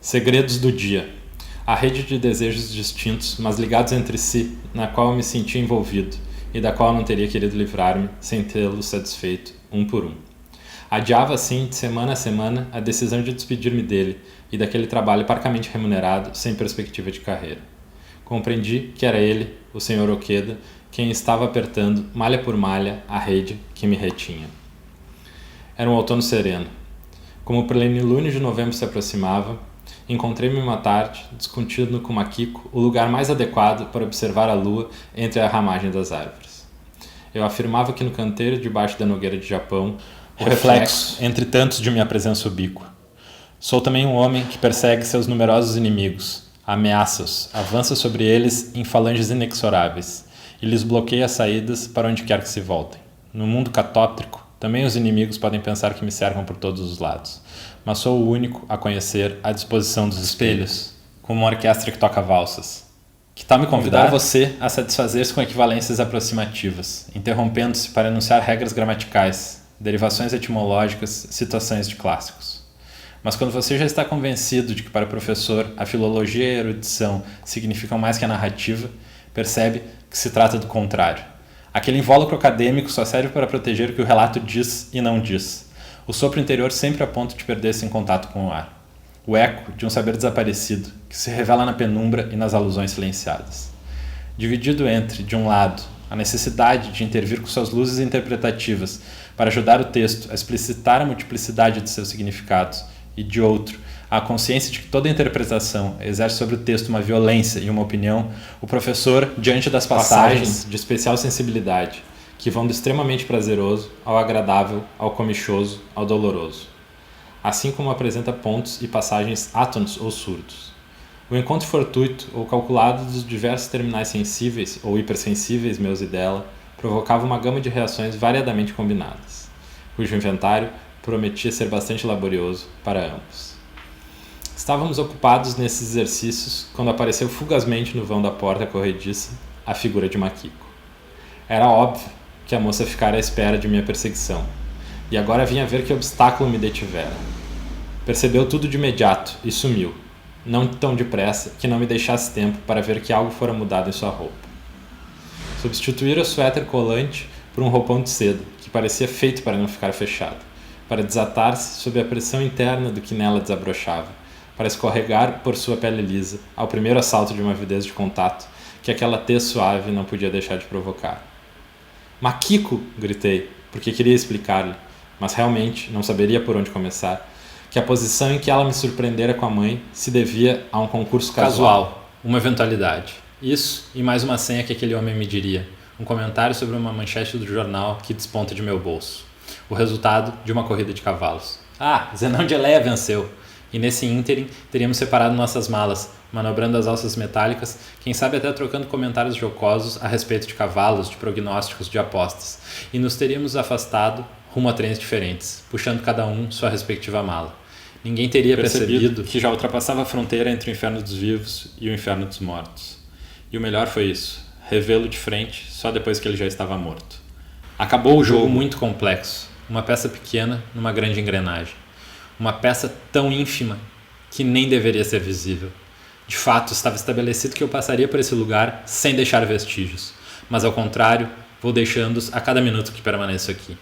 Segredos do dia. A rede de desejos distintos, mas ligados entre si, na qual eu me sentia envolvido e da qual eu não teria querido livrar-me sem tê-los satisfeito, um por um. Adiava, assim, de semana a semana, a decisão de despedir-me dele e daquele trabalho parcamente remunerado, sem perspectiva de carreira. Compreendi que era ele, o Sr. Oqueda, quem estava apertando, malha por malha, a rede que me retinha. Era um outono sereno. Como o plenilúnio de novembro se aproximava, encontrei-me uma tarde, discutindo com Makiko o lugar mais adequado para observar a lua entre a ramagem das árvores. Eu afirmava que no canteiro debaixo da nogueira de Japão, o reflexo, entre tantos, de minha presença ubíqua. Sou também um homem que persegue seus numerosos inimigos, ameaça-os, avança sobre eles em falanges inexoráveis e lhes bloqueia as saídas para onde quer que se voltem. No mundo catóptrico, também os inimigos podem pensar que me cercam por todos os lados, mas sou o único a conhecer a disposição dos espelhos, como uma orquestra que toca valsas. Que tal me convidar você a satisfazer-se com equivalências aproximativas, interrompendo-se para enunciar regras gramaticais, derivações etimológicas, citações de clássicos. Mas quando você já está convencido de que para o professor a filologia e a erudição significam mais que a narrativa, percebe que se trata do contrário. Aquele invólucro acadêmico só serve para proteger o que o relato diz e não diz. O sopro interior sempre a ponto de perder-se em contato com o ar. O eco de um saber desaparecido, que se revela na penumbra e nas alusões silenciadas. Dividido entre, de um lado, a necessidade de intervir com suas luzes interpretativas para ajudar o texto a explicitar a multiplicidade de seus significados, e de outro, a consciência de que toda interpretação exerce sobre o texto uma violência e uma opinião, o professor, diante das passagens de especial sensibilidade, que vão do extremamente prazeroso ao agradável, ao comichoso, ao doloroso. Assim como apresenta pontos e passagens átonos ou surdos. O encontro fortuito ou calculado dos diversos terminais sensíveis ou hipersensíveis meus e dela provocava uma gama de reações variadamente combinadas, cujo inventário prometia ser bastante laborioso para ambos. Estávamos ocupados nesses exercícios quando apareceu fugazmente no vão da porta corrediça a figura de Makiko. Era óbvio que a moça ficara à espera de minha perseguição, e agora vinha ver que obstáculo me detivera. Percebeu tudo de imediato e sumiu, não tão depressa que não me deixasse tempo para ver que algo fora mudado em sua roupa. Substituíra o suéter colante por um roupão de seda, que parecia feito para não ficar fechado, para desatar-se sob a pressão interna do que nela desabrochava, para escorregar por sua pele lisa ao primeiro assalto de uma avidez de contato que aquela tez suave não podia deixar de provocar. Makiko! Gritei, porque queria explicar-lhe, mas realmente não saberia por onde começar, que a posição em que ela me surpreendera com a mãe se devia a um concurso casual, uma eventualidade. Isso e mais uma senha que aquele homem me diria, um comentário sobre uma manchete do jornal que desponta de meu bolso. O resultado de uma corrida de cavalos. Zenão de Eleia venceu! E nesse ínterim teríamos separado nossas malas, manobrando as alças metálicas, quem sabe até trocando comentários jocosos a respeito de cavalos, de prognósticos, de apostas, e nos teríamos afastado rumo a trens diferentes, puxando cada um sua respectiva mala. Ninguém teria percebido que já ultrapassava a fronteira entre o inferno dos vivos e o inferno dos mortos. E o melhor foi isso, revê-lo de frente só depois que ele já estava morto. Acabou o jogo muito complexo, uma peça pequena numa grande engrenagem. Uma peça tão ínfima que nem deveria ser visível. De fato, estava estabelecido que eu passaria por esse lugar sem deixar vestígios, mas ao contrário, vou deixando-os a cada minuto que permaneço aqui.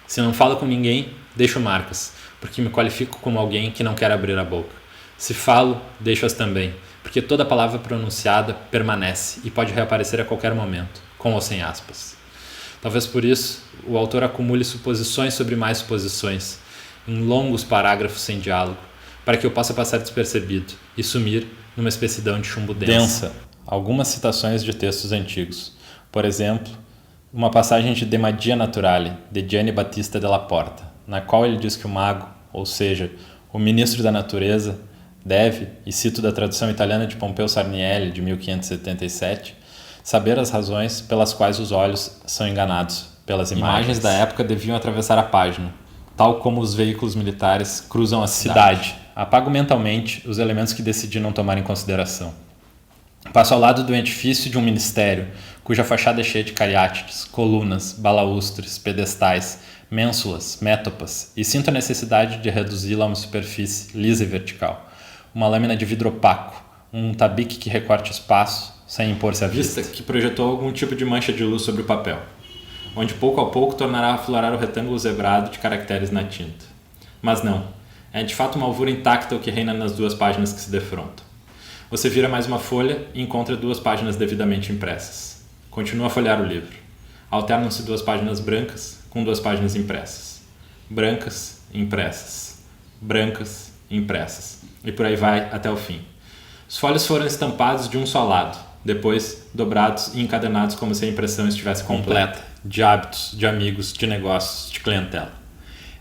Se não falo com ninguém, deixo marcas, porque me qualifico como alguém que não quer abrir a boca. Se falo, deixo-as também, porque toda palavra pronunciada permanece e pode reaparecer a qualquer momento, com ou sem aspas. Talvez por isso, o autor acumule suposições sobre mais suposições, em longos parágrafos sem diálogo, para que eu possa passar despercebido e sumir numa espessidão de chumbo densa. Algumas citações de textos antigos. Por exemplo, uma passagem de De Magia Naturale, de Gianni Battista della Porta, na qual ele diz que o mago, ou seja, o ministro da natureza, deve, e cito da tradução italiana de Pompeu Sarnielli, de 1577, saber as razões pelas quais os olhos são enganados pelas imagens da época deviam atravessar a página, tal como os veículos militares cruzam a cidade. Apago mentalmente os elementos que decidi não tomar em consideração. Passo ao lado do edifício de um ministério, cuja fachada é cheia de cariátides, colunas, balaústres, pedestais, mênsulas, métopas, e sinto a necessidade de reduzi-la a uma superfície lisa e vertical. uma lâmina de vidro opaco, um tabique que recorte espaço sem impor-se à vista, que projetou algum tipo de mancha de luz sobre o papel, onde pouco a pouco tornará a aflorar o retângulo zebrado de caracteres na tinta. Mas não, é de fato uma alvura intacta o que reina nas duas páginas que se defrontam. Você vira mais uma folha e encontra 2 páginas devidamente impressas. Continua a folhear o livro. Alternam-se 2 páginas brancas com 2 páginas impressas. Brancas, impressas. Brancas, impressas. E por aí vai até o fim. Os folhos foram estampados de um só lado, depois dobrados e encadernados como se a impressão estivesse completa, de hábitos, de amigos, de negócios, de clientela.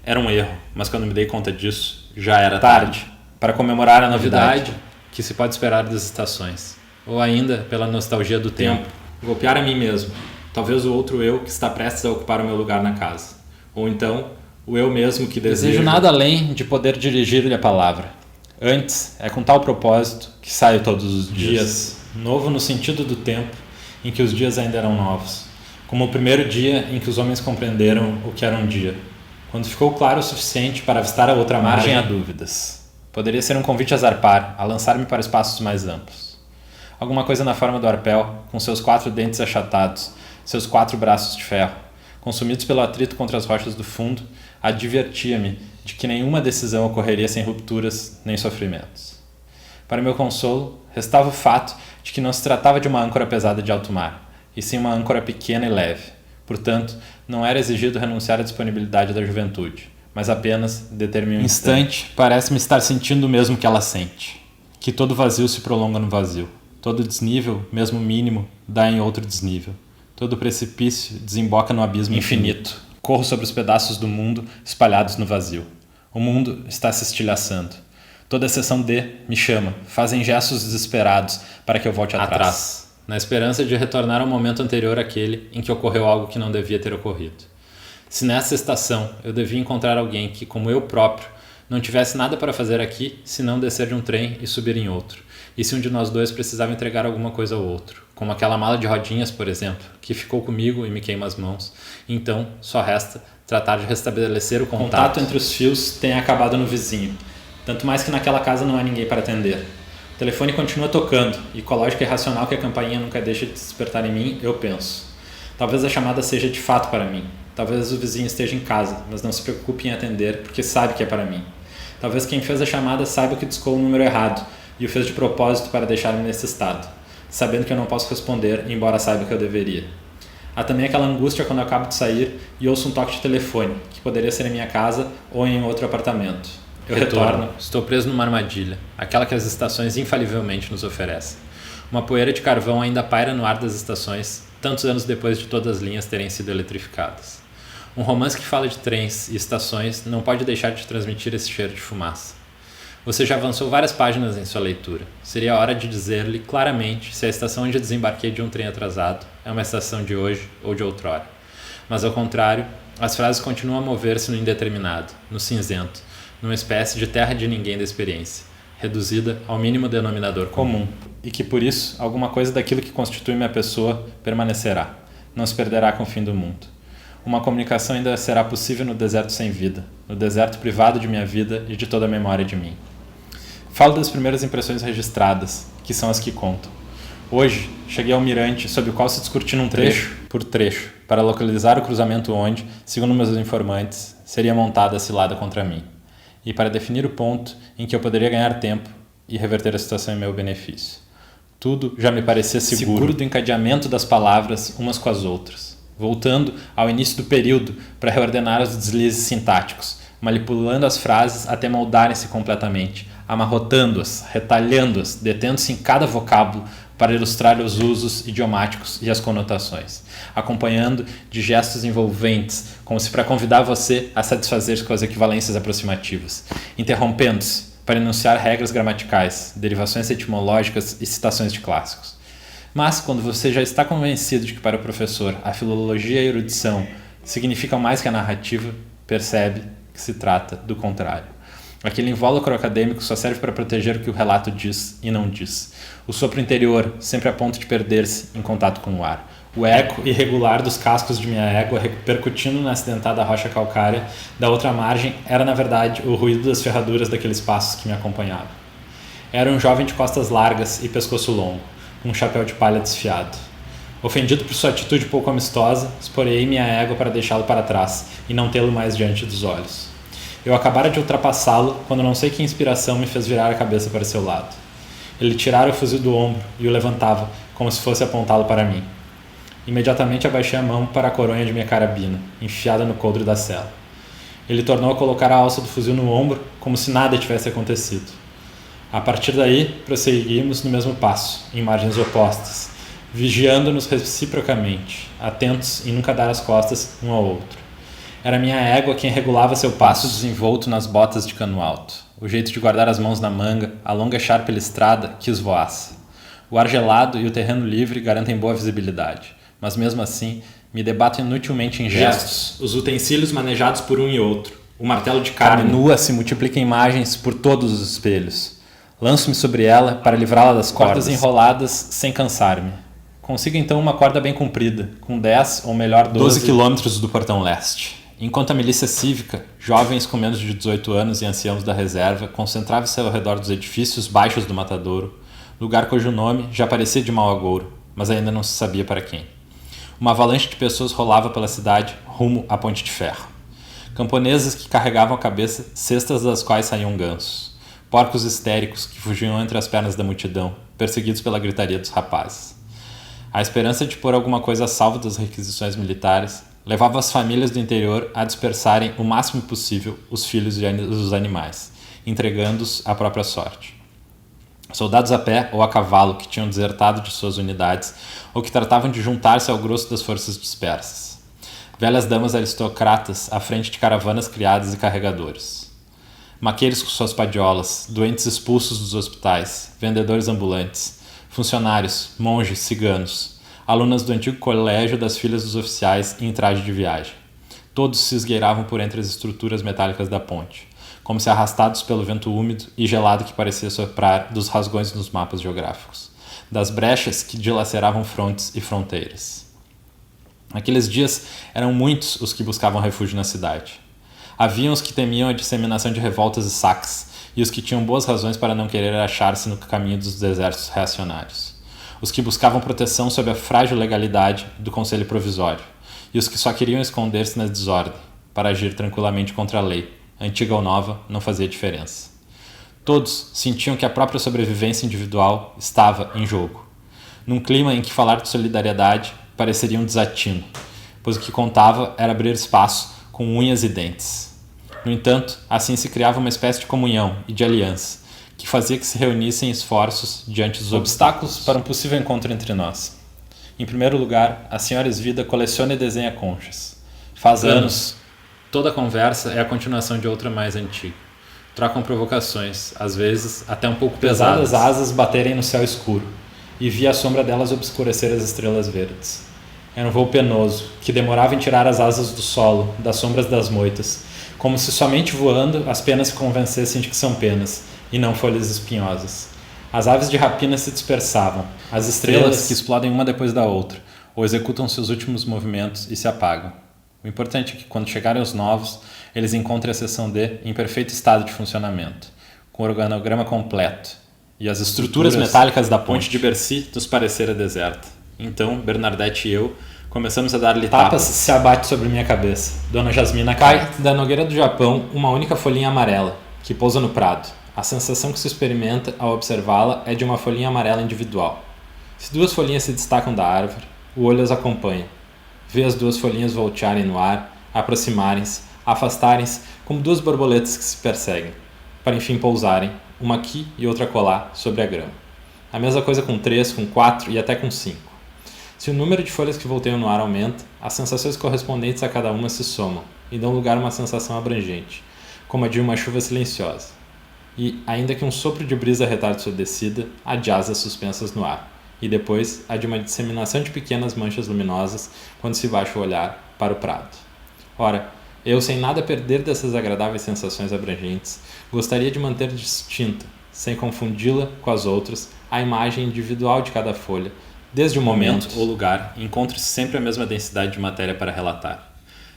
Era um erro, mas quando me dei conta disso, já era tarde para comemorar a novidade que se pode esperar das estações, ou ainda pela nostalgia do tempo. Golpear a mim mesmo, talvez o outro eu que está prestes a ocupar o meu lugar na casa, ou então o eu mesmo que desejo nada além de poder dirigir-lhe a palavra. Antes, é com tal propósito que saio todos os dias. Novo no sentido do tempo em que os dias ainda eram novos, como o primeiro dia em que os homens compreenderam o que era um dia, quando ficou claro o suficiente para avistar a outra margem a dúvidas. Poderia ser um convite a zarpar, a lançar-me para espaços mais amplos. Alguma coisa na forma do arpel, com seus 4 dentes achatados, seus 4 braços de ferro, consumidos pelo atrito contra as rochas do fundo, advertia-me de que nenhuma decisão ocorreria sem rupturas nem sofrimentos. Para meu consolo, restava o fato de que não se tratava de uma âncora pesada de alto mar, e sim uma âncora pequena e leve. Portanto, não era exigido renunciar à disponibilidade da juventude, mas apenas determinar um instante. Parece-me estar sentindo o mesmo que ela sente. Que todo vazio se prolonga no vazio. Todo desnível, mesmo mínimo, dá em outro desnível. Todo precipício desemboca no abismo infinito. Corro sobre os pedaços do mundo espalhados no vazio. O mundo está se estilhaçando. Toda exceção de me chama, fazem gestos desesperados para que eu volte atrás, na esperança de retornar ao momento anterior àquele em que ocorreu algo que não devia ter ocorrido. Se nessa estação eu devia encontrar alguém que, como eu próprio, não tivesse nada para fazer aqui senão descer de um trem e subir em outro, e se um de nós dois precisava entregar alguma coisa ao outro, como aquela mala de rodinhas, por exemplo, que ficou comigo e me queima as mãos, então só resta tratar de restabelecer o contato entre os fios tem acabado no vizinho, tanto mais que naquela casa não há ninguém para atender. O telefone continua tocando, e com a lógica irracional que a campainha nunca deixa de despertar em mim, eu penso. Talvez a chamada seja de fato para mim. Talvez o vizinho esteja em casa, mas não se preocupe em atender, porque sabe que é para mim. Talvez quem fez a chamada saiba que discou o número errado, e o fez de propósito para deixar-me nesse estado, sabendo que eu não posso responder, embora saiba que eu deveria. Há também aquela angústia quando eu acabo de sair e ouço um toque de telefone, que poderia ser em minha casa ou em outro apartamento. Eu retorno. Estou preso numa armadilha, aquela que as estações infalivelmente nos oferecem. Uma poeira de carvão ainda paira no ar das estações, tantos anos depois de todas as linhas terem sido eletrificadas. Um romance que fala de trens e estações não pode deixar de transmitir esse cheiro de fumaça. Você já avançou várias páginas em sua leitura. Seria hora de dizer-lhe claramente se a estação onde desembarquei de um trem atrasado é uma estação de hoje ou de outrora. Mas ao contrário, as frases continuam a mover-se no indeterminado, no cinzento, numa espécie de terra de ninguém da experiência, reduzida ao mínimo denominador comum, e que por isso alguma coisa daquilo que constitui minha pessoa permanecerá, não se perderá com o fim do mundo. Uma comunicação ainda será possível no deserto sem vida, no deserto privado de minha vida e de toda a memória de mim. Falo das primeiras impressões registradas, que são as que contam. Hoje, cheguei ao mirante sob o qual se descortina um trecho por trecho, para localizar o cruzamento onde, segundo meus informantes, seria montada a cilada contra mim, e para definir o ponto em que eu poderia ganhar tempo e reverter a situação em meu benefício. Tudo já me parecia seguro do encadeamento das palavras umas com as outras, voltando ao início do período para reordenar os deslizes sintáticos, manipulando as frases até moldarem-se completamente, amarrotando-as, retalhando-as, detendo-se em cada vocábulo para ilustrar os usos idiomáticos e as conotações, acompanhando de gestos envolventes, como se para convidar você a satisfazer-se com as equivalências aproximativas, interrompendo-se para enunciar regras gramaticais, derivações etimológicas e citações de clássicos. Mas, quando você já está convencido de que para o professor a filologia e a erudição significam mais que a narrativa, percebe que se trata do contrário. Aquele invólucro acadêmico só serve para proteger o que o relato diz e não diz. O sopro interior, sempre a ponto de perder-se em contato com o ar. O eco irregular dos cascos de minha égua repercutindo na acidentada rocha calcária da outra margem era, na verdade, o ruído das ferraduras daqueles passos que me acompanhavam. Era um jovem de costas largas e pescoço longo, com um chapéu de palha desfiado. Ofendido por sua atitude pouco amistosa, esporei minha égua para deixá-lo para trás e não tê-lo mais diante dos olhos. Eu acabara de ultrapassá-lo quando não sei que inspiração me fez virar a cabeça para seu lado. Ele tirara o fuzil do ombro e o levantava, como se fosse apontá-lo para mim. Imediatamente abaixei a mão para a coronha de minha carabina, enfiada no coldre da cela. Ele tornou a colocar a alça do fuzil no ombro, como se nada tivesse acontecido. A partir daí, prosseguimos no mesmo passo, em margens opostas, vigiando-nos reciprocamente, atentos em nunca dar as costas um ao outro. Era minha égua quem regulava seu passo desenvolto nas botas de cano alto, o jeito de guardar as mãos na manga, a longa charpa listrada que esvoaça. O ar gelado e o terreno livre garantem boa visibilidade, mas mesmo assim me debato inutilmente em gestos. Os utensílios manejados por um e outro, o martelo de carne nua se multiplica em imagens por todos os espelhos. Lanço-me sobre ela para livrá-la das cordas enroladas sem cansar-me. Consigo então uma corda bem comprida, com 10 ou melhor 12 quilômetros do portão leste. Enquanto a milícia cívica, jovens com menos de 18 anos e anciãos da reserva, concentrava-se ao redor dos edifícios baixos do Matadouro, lugar cujo nome já parecia de mau agouro, mas ainda não se sabia para quem. Uma avalanche de pessoas rolava pela cidade, rumo à Ponte de Ferro. Camponeses que carregavam à cabeça cestas das quais saíam gansos. Porcos histéricos que fugiam entre as pernas da multidão, perseguidos pela gritaria dos rapazes. A esperança de pôr alguma coisa a salvo das requisições militares levava as famílias do interior a dispersarem o máximo possível os filhos dos animais, entregando-os à própria sorte. Soldados a pé ou a cavalo que tinham desertado de suas unidades ou que tratavam de juntar-se ao grosso das forças dispersas. Velhas damas aristocratas à frente de caravanas criadas e carregadores. Maqueiros com suas padiolas, doentes expulsos dos hospitais, vendedores ambulantes, funcionários, monges, ciganos, alunas do antigo colégio das filhas dos oficiais em traje de viagem. Todos se esgueiravam por entre as estruturas metálicas da ponte, como se arrastados pelo vento úmido e gelado que parecia soprar dos rasgões nos mapas geográficos, das brechas que dilaceravam frontes e fronteiras. Naqueles dias eram muitos os que buscavam refúgio na cidade. Haviam os que temiam a disseminação de revoltas e saques, e os que tinham boas razões para não querer achar-se no caminho dos exércitos reacionários. Os que buscavam proteção sob a frágil legalidade do Conselho Provisório, e os que só queriam esconder-se na desordem, para agir tranquilamente contra a lei, antiga ou nova, não fazia diferença. Todos sentiam que a própria sobrevivência individual estava em jogo, num clima em que falar de solidariedade pareceria um desatino, pois o que contava era abrir espaço com unhas e dentes. No entanto, assim se criava uma espécie de comunhão e de aliança, que fazia que se reunissem esforços diante dos obstáculos para um possível encontro entre nós. Em primeiro lugar, a senhora Esvida coleciona e desenha conchas. Faz anos. Toda conversa é a continuação de outra mais antiga. Trocam provocações, às vezes até um pouco pesadas asas baterem no céu escuro, e vi a sombra delas obscurecer as estrelas verdes. Era um voo penoso, que demorava em tirar as asas do solo, das sombras das moitas, como se somente voando as penas se convencessem de que são penas, e não folhas espinhosas. As aves de rapina se dispersavam, as estrelas que explodem uma depois da outra, ou executam seus últimos movimentos e se apagam. O importante é que, quando chegarem os novos, eles encontrem a seção D em perfeito estado de funcionamento, com o organograma completo, e as estruturas metálicas da ponte de Bercy nos parecera deserta. Então, Bernadette e eu começamos a dar-lhe tapas se abate sobre minha cabeça. Dona Jasmina cai da nogueira do Japão uma única folhinha amarela, que pousa no prado. A sensação que se experimenta ao observá-la é de uma folhinha amarela individual. Se duas folhinhas se destacam da árvore, o olho as acompanha. Vê as duas folhinhas voltearem no ar, aproximarem-se, afastarem-se, como duas borboletas que se perseguem, para enfim pousarem, uma aqui e outra acolá, sobre a grama. A mesma coisa com 3, com 4 e até com 5. Se o número de folhas que volteiam no ar aumenta, as sensações correspondentes a cada uma se somam e dão lugar a uma sensação abrangente, como a de uma chuva silenciosa. E, ainda que um sopro de brisa retarde sua descida, há de asas suspensas no ar, e depois há de uma disseminação de pequenas manchas luminosas quando se baixa o olhar para o prado. Ora, eu, sem nada perder dessas agradáveis sensações abrangentes, gostaria de manter distinta, sem confundi-la com as outras, a imagem individual de cada folha, desde o momento ou lugar, encontre-se sempre a mesma densidade de matéria para relatar.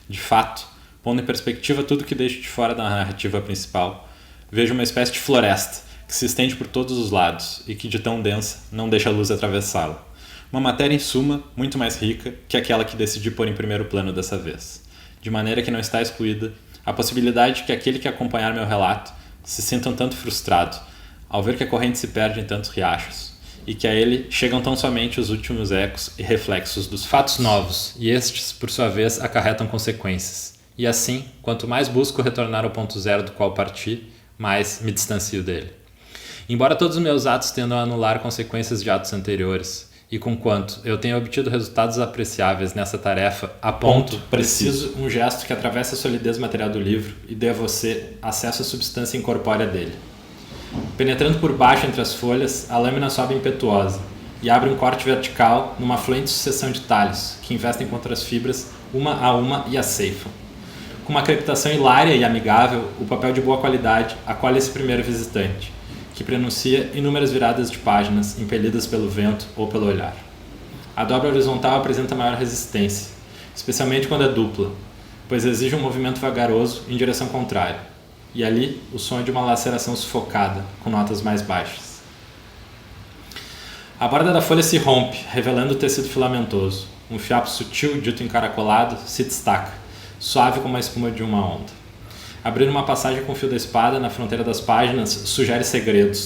De fato, pondo em perspectiva tudo que deixo de fora da narrativa principal, vejo uma espécie de floresta, que se estende por todos os lados e que, de tão densa, não deixa a luz atravessá-la. Uma matéria, em suma, muito mais rica que aquela que decidi pôr em primeiro plano dessa vez. De maneira que não está excluída a possibilidade de que aquele que acompanhar meu relato se sinta um tanto frustrado ao ver que a corrente se perde em tantos riachos e que a ele chegam tão somente os últimos ecos e reflexos dos fatos novos, e estes, por sua vez, acarretam consequências. E assim, quanto mais busco retornar ao ponto zero do qual parti, mais me distancio dele. Embora todos os meus atos tendam a anular consequências de atos anteriores, e conquanto eu tenha obtido resultados apreciáveis nessa tarefa, a ponto preciso um gesto que atravesse a solidez material do livro e dê a você acesso à substância incorpórea dele. Penetrando por baixo entre as folhas, a lâmina sobe impetuosa e abre um corte vertical numa fluente sucessão de talhos que investem contra as fibras uma a uma e a ceifam. Com uma crepitação hilária e amigável, o papel de boa qualidade acolhe esse primeiro visitante, que prenuncia inúmeras viradas de páginas impelidas pelo vento ou pelo olhar. A dobra horizontal apresenta maior resistência, especialmente quando é dupla, pois exige um movimento vagaroso em direção contrária. E ali, o som é de uma laceração sufocada, com notas mais baixas. A borda da folha se rompe, revelando o tecido filamentoso. Um fiapo sutil, dito encaracolado, se destaca, suave como a espuma de uma onda. Abrir uma passagem com o fio da espada na fronteira das páginas sugere segredos,